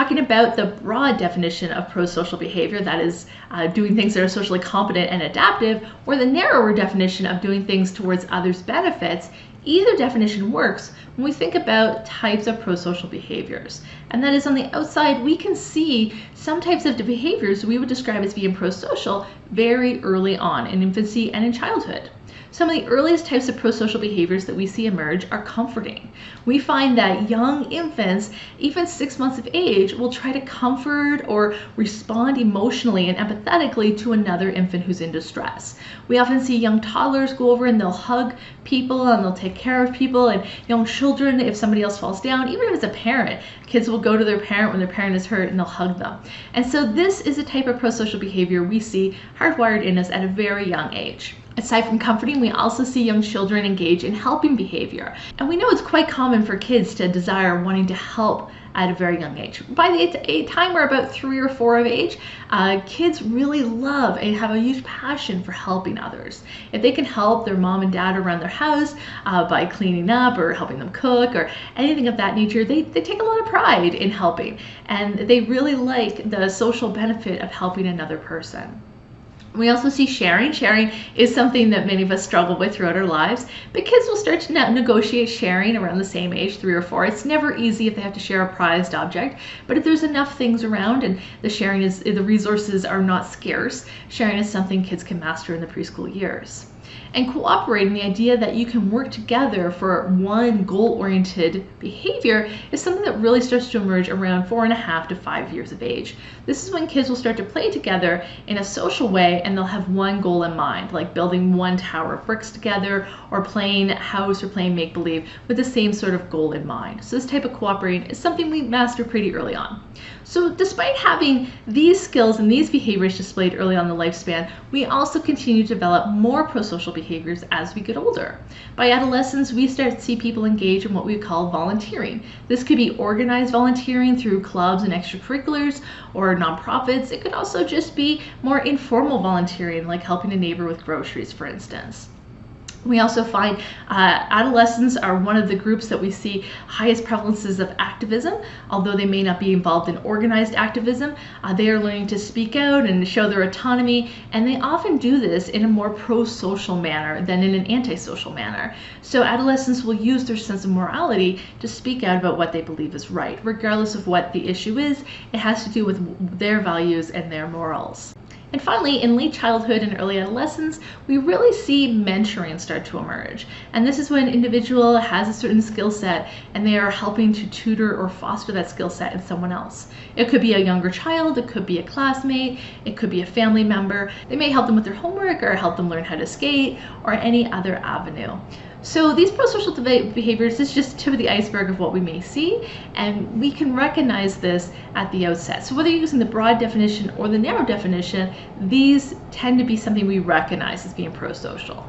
talking about the broad definition of prosocial behavior, that is doing things that are socially competent and adaptive, or the narrower definition of doing things towards others' benefits, either definition works when we think about types of prosocial behaviors. And that is, on the outside, we can see some types of behaviors we would describe as being prosocial very early on in infancy and in childhood. Some of the earliest types of prosocial behaviors that we see emerge are comforting. We find that young infants, even 6 months of age, will try to comfort or respond emotionally and empathetically to another infant who's in distress. We often see young toddlers go over and they'll hug people and they'll take care of people, and young children, if somebody else falls down, even if it's a parent, kids will go to their parent when their parent is hurt and they'll hug them. And so this is a type of prosocial behavior we see hardwired in us at a very young age. Aside from comforting, we also see young children engage in helping behavior. And we know it's quite common for kids to desire wanting to help at a very young age. By the time we're about 3 or 4 of age, kids really love and have a huge passion for helping others. If they can help their mom and dad around their house by cleaning up or helping them cook or anything of that nature, they take a lot of pride in helping, and they really like the social benefit of helping another person. We also see sharing. Sharing is something that many of us struggle with throughout our lives, but kids will start to negotiate sharing around the same age, 3 or 4. It's never easy if they have to share a prized object, but if there's enough things around and the resources are not scarce, sharing is something kids can master in the preschool years. And cooperating, the idea that you can work together for one goal-oriented behavior, is something that really starts to emerge around 4.5 to 5 years of age. This is when kids will start to play together in a social way, and they'll have one goal in mind, like building one tower of bricks together, or playing house or playing make-believe with the same sort of goal in mind. So this type of cooperating is something we master pretty early on. So despite having these skills and these behaviors displayed early on in the lifespan, we also continue to develop more prosocial behaviors as we get older. By adolescence, we start to see people engage in what we call volunteering. This could be organized volunteering through clubs and extracurriculars or nonprofits. It could also just be more informal volunteering, like helping a neighbor with groceries, for instance. We also find adolescents are one of the groups that we see highest prevalences of activism. Although they may not be involved in organized activism, they are learning to speak out and show their autonomy, and they often do this in a more pro-social manner than in an antisocial manner. So adolescents will use their sense of morality to speak out about what they believe is right, regardless of what the issue is. It has to do with their values and their morals. And finally, in late childhood and early adolescence, we really see mentoring start to emerge. And this is when an individual has a certain skill set and they are helping to tutor or foster that skill set in someone else. It could be a younger child, it could be a classmate, it could be a family member. They may help them with their homework or help them learn how to skate or any other avenue. So these prosocial behaviors is just tip of the iceberg of what we may see, and we can recognize this at the outset. So whether you're using the broad definition or the narrow definition, these tend to be something we recognize as being prosocial.